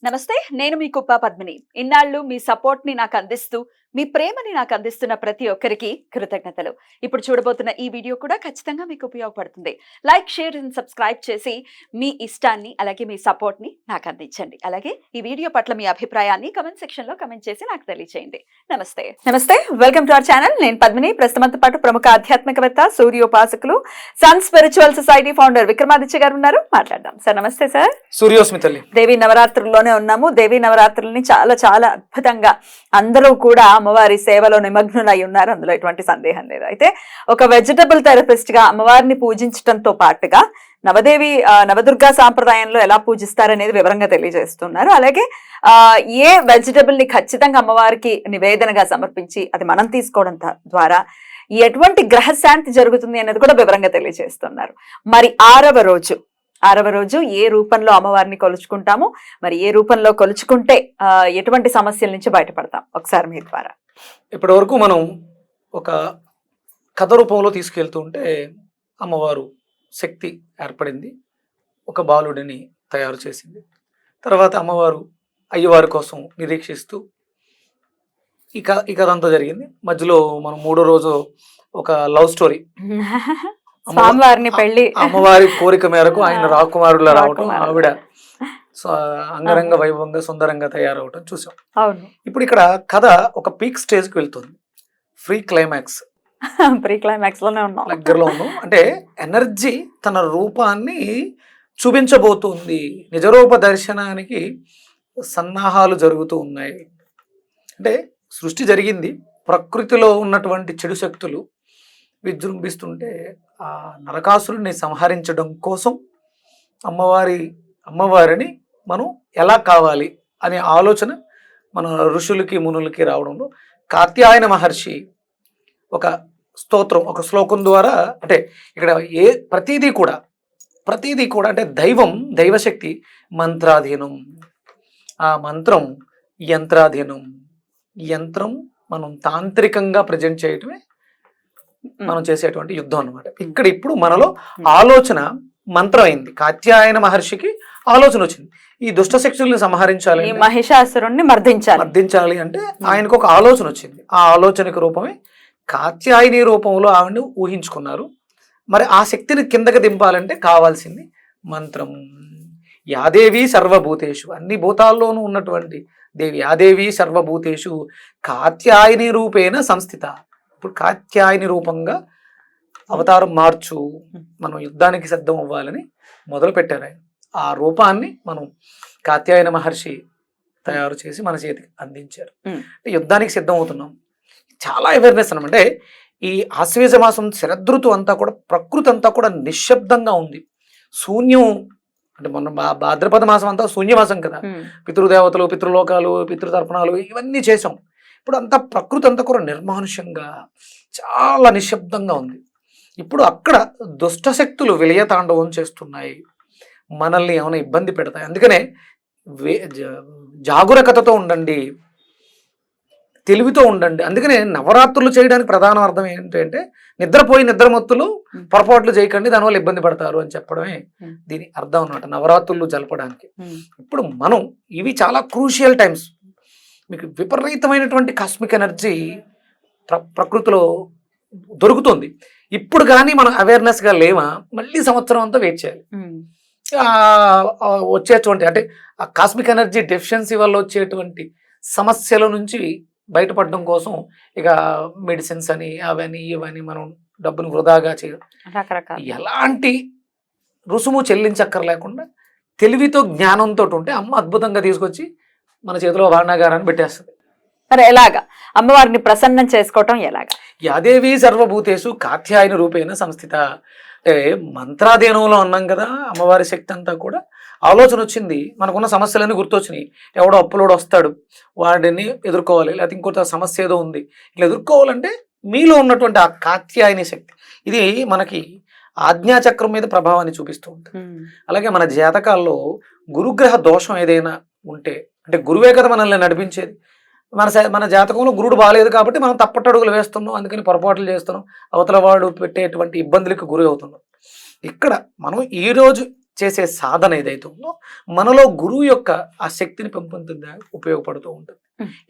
నమస్తే. నేను మీ కుప్ప పద్మిని. ఇన్నాళ్ళు మీ సపోర్ట్‌ని నాకందిస్తూ, మీ ప్రేమని నాకందిస్తున్న ప్రతి ఒక్కరికి కృతజ్ఞతలు. ఇప్పుడు చూడబోతున్న ఈ వీడియో కూడా ఖచ్చితంగా మీకు ఉపయోగపడుతుంది. లైక్, షేర్ అండ్ సబ్స్క్రైబ్ చేసి మీ ఇష్టాన్ని, అలాగే మీ సపోర్ట్‌ని నాకందించండి. అలాగే ఈ వీడియో పట్ల మీ అభిప్రాయాన్ని కామెంట్ సెక్షన్‌లో కామెంట్ చేసి నాకు తెలియజేయండి. నమస్తే. నమస్తే. Welcome to our channel. నేను పద్మిని. ప్రస్తుతంతో పాటు ప్రముఖ ఆధ్యాత్మికవేత్త, సూర్యోపాసకులు, Sun Spiritual Society founder Vikramaditya garu ఉన్నారు. మాట్లాడదాం. సార్ నమస్తే సార్. సూర్యోస్మి తల్లి. దేవి నవరాత్రుల్లోనే ఉన్నాము. దేవి నవరాత్రుల్ని చాలా చాలా అద్భుతంగా అందరూ కూడా అమ్మవారి సేవలో నిమగ్నులై ఉన్నారు. అందులో ఎటువంటి సందేహం లేదు. అయితే ఒక వెజిటబుల్ థెరపిస్ట్ గా అమ్మవారిని పూజించడంతో పాటుగా నవదుర్గా సాంప్రదాయంలో ఎలా పూజిస్తారనేది వివరంగా తెలియజేస్తున్నారు. అలాగే ఏ వెజిటబుల్ ని ఖచ్చితంగా అమ్మవారికి నివేదనగా సమర్పించి అది మనం తీసుకోవడం ద్వారా ఎటువంటి గ్రహశాంతి జరుగుతుంది అనేది కూడా వివరంగా తెలియజేస్తున్నారు. మరి ఆరవ రోజు ఏ రూపంలో అమ్మవారిని కొలుచుకుంటాము, మరి ఏ రూపంలో కొలుచుకుంటే ఎటువంటి సమస్యల నుంచి బయటపడతాం, ఒకసారి మీ ద్వారా. ఇప్పటి వరకు మనం ఒక కథ రూపంలో తీసుకెళ్తూ ఉంటే అమ్మవారు శక్తి ఏర్పడింది, ఒక బాలుడిని తయారు చేసింది. తర్వాత అమ్మవారు అయ్యవారి కోసం నిరీక్షిస్తూ ఈ కథ అంతా జరిగింది. మధ్యలో మనం 3వ రోజు ఒక లవ్ స్టోరీ, స్వామివారిని పెళ్లి, అమ్మవారి కోరిక మేరకు ఆయన రాకుమారులా రావటం, ఆవిడ అంగరంగ వైభవంగా సుందరంగా తయారవటం చూసాం. ఇప్పుడు ఇక్కడ కథ ఒక పీక్ స్టేజ్ కి వెళ్తుంది. ప్రీ క్లైమాక్స్ లోనే ఉన్నాం, దగ్గరలో ఉన్నాం. అంటే ఎనర్జీ తన రూపాన్ని చూపించబోతుంది. నిజరూప దర్శనానికి సన్నాహాలు జరుగుతూ ఉన్నాయి. అంటే సృష్టి జరిగింది, ప్రకృతిలో ఉన్నటువంటి చెడు శక్తులు విజృంభిస్తుంటే ఆ నరకాసురుని సంహరించడం కోసం అమ్మవారిని మనం ఎలా కావాలి అనే ఆలోచన మన ఋషులకి మునులకి రావడంలో కాత్యాయన మహర్షి ఒక స్తోత్రం, ఒక శ్లోకం ద్వారా, అంటే ఇక్కడ ప్రతిదీ కూడా అంటే దైవశక్తి మంత్రాధీనం, ఆ మంత్రం యంత్రాధీనం. యంత్రం మనం తాంత్రికంగా ప్రజెంట్ చేయటమే మనం చేసేటువంటి యుద్ధం అన్నమాట. ఇప్పుడు మనలో ఆలోచన మంత్రం అయింది. కాత్యాయన మహర్షికి ఆలోచన వచ్చింది, ఈ దుష్ట శక్తుల్ని సంహరించాలి, మహిషాసురుణ్ణి మర్దించాలి అంటే ఆయనకు ఒక ఆలోచన వచ్చింది. ఆ ఆలోచనకు రూపమే కాత్యాయని రూపంలో ఆవిడని ఊహించుకున్నారు. మరి ఆ శక్తిని కిందకి దింపాలంటే కావాల్సింది మంత్రం. యాదేవి సర్వభూతేషు, అన్ని భూతాల్లోనూ ఉన్నటువంటి దేవి యాదేవి సర్వభూతేషు కాత్యాయని రూపేణ సంస్థిత. ఇప్పుడు కాత్యాయని రూపంగా అవతారం మార్చు, మనం యుద్ధానికి సిద్ధం అవ్వాలని మొదలు పెట్టారు ఆయన. ఆ రూపాన్ని మనం కాత్యాయన మహర్షి తయారు చేసి మన చేతికి అందించారు. యుద్ధానికి సిద్ధం అవుతున్నాం. చాలా అవేర్నెస్ అనమాట. ఈ ఆశ్వేజ మాసం శరదృతు అంతా కూడా, ప్రకృతి అంతా కూడా నిశ్శబ్దంగా ఉంది, శూన్యం. అంటే మొన్న భాద్రపద మాసం అంతా శూన్యమాసం కదా, పితృదేవతలు, పితృలోకాలు, పితృతర్పణాలు ఇవన్నీ చేసాం. ఇప్పుడు అంతా ప్రకృతి అంతా కూడా నిర్మానుష్యంగా చాలా నిశ్శబ్దంగా ఉంది. ఇప్పుడు అక్కడ దుష్టశక్తులు విలయతాండవం చేస్తున్నాయి, మనల్ని ఏమైనా ఇబ్బంది పెడతాయి. అందుకనే జాగరూకతతో ఉండండి, తెలివితో ఉండండి. అందుకనే నవరాత్రులు చేయడానికి ప్రధాన అర్థం ఏంటంటే నిద్రమత్తులు పొరపాట్లు చేయకండి, దానివల్ల ఇబ్బంది పడతారు అని చెప్పడమే దీని అర్థం అన్నమాట, నవరాత్రులు జరపడానికి. ఇప్పుడు మనం ఇవి చాలా క్రూషియల్ టైమ్స్. మీకు విపరీతమైనటువంటి కాస్మిక్ ఎనర్జీ ప్రకృతిలో దొరుకుతుంది. ఇప్పుడు కానీ మనం అవేర్నెస్గా లేవా, మళ్ళీ సంవత్సరం అంతా వెయిట్ చేయాలి. వచ్చేటువంటి అంటే ఆ కాస్మిక్ ఎనర్జీ డెఫిషియన్సీ వల్ల వచ్చేటువంటి సమస్యల నుంచి బయటపడడం కోసం ఇక మెడిసిన్స్ అని అవని ఇవని మనం డబ్బును వృధాగా చేయడం, ఎలాంటి రుసుము చెల్లించక్కర్లేకుండా తెలివితో జ్ఞానంతో ఉంటే అమ్మ అద్భుతంగా తీసుకొచ్చి మన చేతిలో భాండాగారాన్ని పెట్టేస్తుంది. మరి ఎలాగా అమ్మవారిని ప్రసన్నం చేసుకోవటం ఎలాగా? యాదేవి సర్వభూతేషు కాత్యాయన రూపేణ సంస్థిత. అంటే మంత్రాధీనంలో అన్నాం కదా, అమ్మవారి శక్తి అంతా కూడా. ఆలోచన వచ్చింది, మనకున్న సమస్యలన్నీ గుర్తొచ్చినాయి. ఎవడో అప్పులోడు వస్తాడు, వాడిని ఎదుర్కోవాలి, లేకపోతే ఇంకొక సమస్య ఏదో ఉంది, ఇట్లా ఎదుర్కోవాలంటే మీలో ఉన్నటువంటి ఆ కాత్యాయని శక్తి, ఇది మనకి ఆజ్ఞాచక్రం మీద ప్రభావాన్ని చూపిస్తూ ఉంటుంది. అలాగే మన జాతకాల్లో గురుగ్రహ దోషం ఏదైనా ఉంటే, అంటే గురువే కదా మనల్ని నడిపించేది. మన జాతకంలో గురుడు బాగాలేదు కాబట్టి మనం తప్పటడుగులు వేస్తున్నాం, అందుకని పొరపాట్లు చేస్తున్నాం, అవతల వాడు పెట్టేటువంటి ఇబ్బందులకు గురి అవుతున్నాం. ఇక్కడ మనం ఈరోజు చేసే సాధన ఏదైతే ఉందో మనలో గురువు యొక్క ఆ శక్తిని పెంపొందిందా ఉపయోగపడుతూ ఉంటుంది.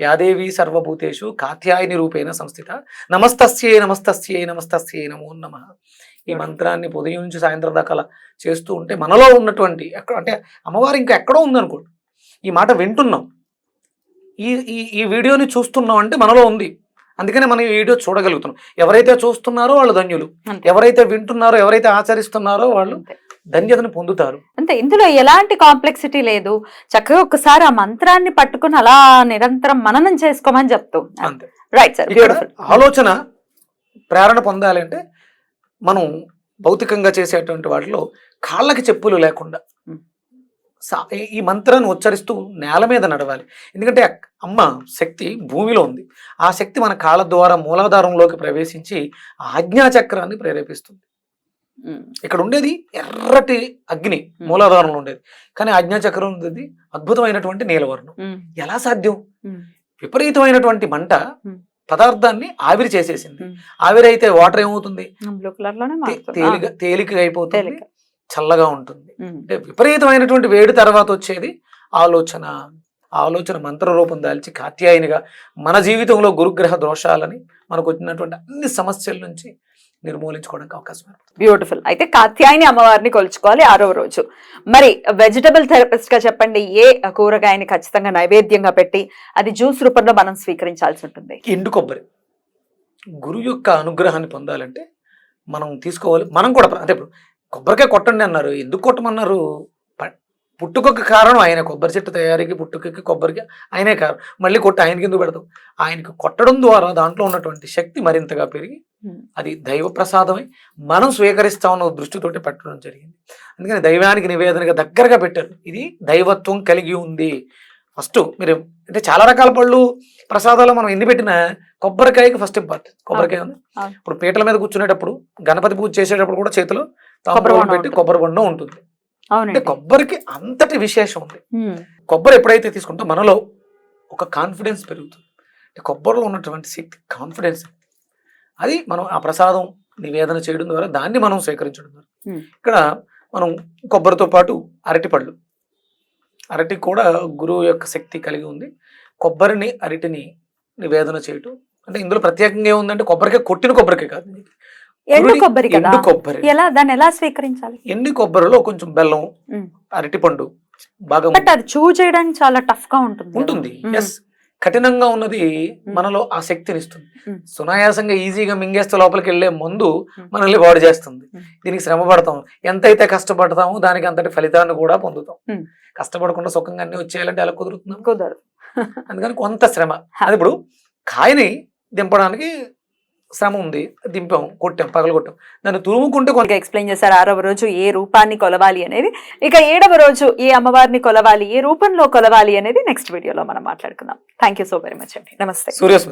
యాదేవి సర్వభూతేషు కాత్యాయని రూపేణ సంస్థిత నమస్తస్యై నమస్తస్యై నమస్తస్యై నమో నమః. ఈ మంత్రాన్ని ఉదయం నుంచి సాయంత్రం దాకా అలా చేస్తూ ఉంటే మనలో ఉన్నటువంటి ఎక్కడ అంటే అమ్మవారు ఇంకా ఎక్కడో ఉందనుకోండి, ఈ మాట వింటున్నాం, ఈ ఈ ఈ వీడియోని చూస్తున్నాం అంటే మనలో ఉంది. అందుకనే మనం ఈ వీడియో చూడగలుగుతున్నాం. ఎవరైతే చూస్తున్నారో వాళ్ళు ధన్యులు, ఎవరైతే వింటున్నారో ఎవరైతే ఆచరిస్తున్నారో వాళ్ళు ధన్యతను పొందుతారు. అంటే ఇందులో ఎలాంటి కాంప్లెక్సిటీ లేదు. చక్కగా ఒకసారి ఆ మంత్రాన్ని పట్టుకుని అలా నిరంతరం మననం చేసుకోమని చెప్తూ అంతే. Right sir. ఆలోచన ప్రేరణ పొందాలి అంటే మనం భౌతికంగా చేసేటువంటి వాటిలో కాళ్ళకి చెప్పులు లేకుండా ఈ మంత్రాన్ని ఉచ్చరిస్తూ నేల మీద నడవాలి. ఎందుకంటే అమ్మ శక్తి భూమిలో ఉంది. ఆ శక్తి మన కాళ్ళ ద్వారా మూలాధారంలోకి ప్రవేశించి ఆజ్ఞాచక్రాన్ని ప్రేరేపిస్తుంది. ఇక్కడ ఉండేది ఎర్రటి అగ్ని మూలాధారంలో ఉండేది, కానీ ఆజ్ఞాచక్రం ఉండేది అద్భుతమైనటువంటి నీలవర్ణం. ఎలా సాధ్యం? విపరీతమైనటువంటి మంట పదార్థాన్ని ఆవిరి చేసేసింది. ఆవిరి అయితే వాటర్ ఏమవుతుంది? తేలిక అయిపోతుంది, చల్లగా ఉంటుంది. అంటే విపరీతమైనటువంటి వేడి తర్వాత వచ్చేది ఆలోచన. ఆలోచన మంత్ర రూపం దాల్చి కాత్యాయనిగా మన జీవితంలో గురుగ్రహ దోషాలని మనకు వచ్చినటువంటి అన్ని సమస్యల నుంచి నిర్మూలించుకోవడానికి అవకాశం. బ్యూటిఫుల్. అయితే కాత్యాయని అమ్మవారిని కొలుచుకోవాలి 6వ రోజు. మరి వెజిటబుల్ థెరపిస్ట్ గా చెప్పండి, ఏ కూరగాయని ఖచ్చితంగా నైవేద్యంగా పెట్టి అది జ్యూస్ రూపంలో మనం స్వీకరించాల్సి ఉంటుంది? ఎండు కొబ్బరి. గురువు యొక్క అనుగ్రహాన్ని పొందాలంటే మనం తీసుకోవాలి. మనం కూడా అంటే ఇప్పుడు కొబ్బరికాయ కొట్టండి అన్నారు, ఎందుకు కొట్టమన్నారు? పుట్టుకొక్క కారణం ఆయన. కొబ్బరి చెట్టు తయారీకి పుట్టుకకి కొబ్బరికి ఆయనే కారణం. మళ్ళీ కొట్టి ఆయనకి ఎందుకు పెడతాం? ఆయనకి కొట్టడం ద్వారా దాంట్లో ఉన్నటువంటి శక్తి మరింతగా పెరిగి అది దైవ ప్రసాదమై మనం స్వీకరిస్తామన్న దృష్టితోటి పెట్టడం జరిగింది. అందుకని దైవానికి నివేదనగా దగ్గరగా పెట్టారు. ఇది దైవత్వం కలిగి ఉంది. ఫస్ట్ మీరు అంటే చాలా రకాల పళ్ళు ప్రసాదాలు మనం ఎన్ని పెట్టినా కొబ్బరికాయకి ఫస్ట్ ఇంపార్టెంట్. కొబ్బరికాయ ఉంది. ఇప్పుడు పీటల మీద కూర్చునేటప్పుడు గణపతి పూజ చేసేటప్పుడు కూడా చేతిలో తాంబూలం పెట్టి కొబ్బరి బొండం ఉంటుంది. అంటే కొబ్బరికి అంతటి విశేషం ఉంది. కొబ్బరి ఎప్పుడైతే తీసుకుంటో మనలో ఒక కాన్ఫిడెన్స్ పెరుగుతుంది. అంటే కొబ్బరిలో ఉన్నటువంటి శక్తి కాన్ఫిడెన్స్, అది మనం ఆ ప్రసాదం నివేదన చేయడం ద్వారా దాన్ని మనం స్వీకరించడం ద్వారా. ఇక్కడ మనం కొబ్బరితో పాటు అరటిపళ్ళు, అరటి కూడా గురువు యొక్క శక్తి కలిగి ఉంది. కొబ్బరిని అరటిని నివేదన చేయటం అంటే ఇందులో ప్రత్యేకంగా ఏముందంటే కొబ్బరికాయ కొట్టిన కొబ్బరికాయ కాదు, ఎండు కొబ్బరి. ఎండు కొబ్బరి దాన్ని ఎలా స్వీకరించాలి? ఎండు కొబ్బరిలో కొంచెం బెల్లం, అరటిపండు బాగా అది చూ చేయడానికి చాలా టఫ్ గా ఉంటుంది. ఎస్, కఠినంగా ఉన్నది మనలో ఆ శక్తిని ఇస్తుంది. సునాయాసంగా ఈజీగా మింగేస్తే లోపలికి వెళ్లే ముందు మనల్ని వాడు చేస్తుంది. దీనికి శ్రమ పడతాం. ఎంతైతే కష్టపడతామో దానికి అంతటి ఫలితాన్ని కూడా పొందుతాం. కష్టపడకుండా సుఖంగా అన్ని వచ్చేయాలంటే ఎలా కుదురుతుంది? కుదరదు. అందుకని కొంత శ్రమ. అది ఇప్పుడు కాయని దింపడానికి శ్రమ ఉంది, దింపాం, కొట్టాం, పగలగొట్టాం, దాన్ని తురుముకుంటే కొంత ఎక్స్ప్లెయిన్ చేశారు. 6వ రోజు ఏ రూపాన్ని కొలవాలి అనేది. ఇక 7వ రోజు ఏ అమ్మవారిని కొలవాలి, ఏ రూపంలో కొలవాలి అనేది నెక్స్ట్ వీడియోలో మనం మాట్లాడుకుందాం. Thank you so very much అండి. నమస్తే. సూర్యస్మృతి.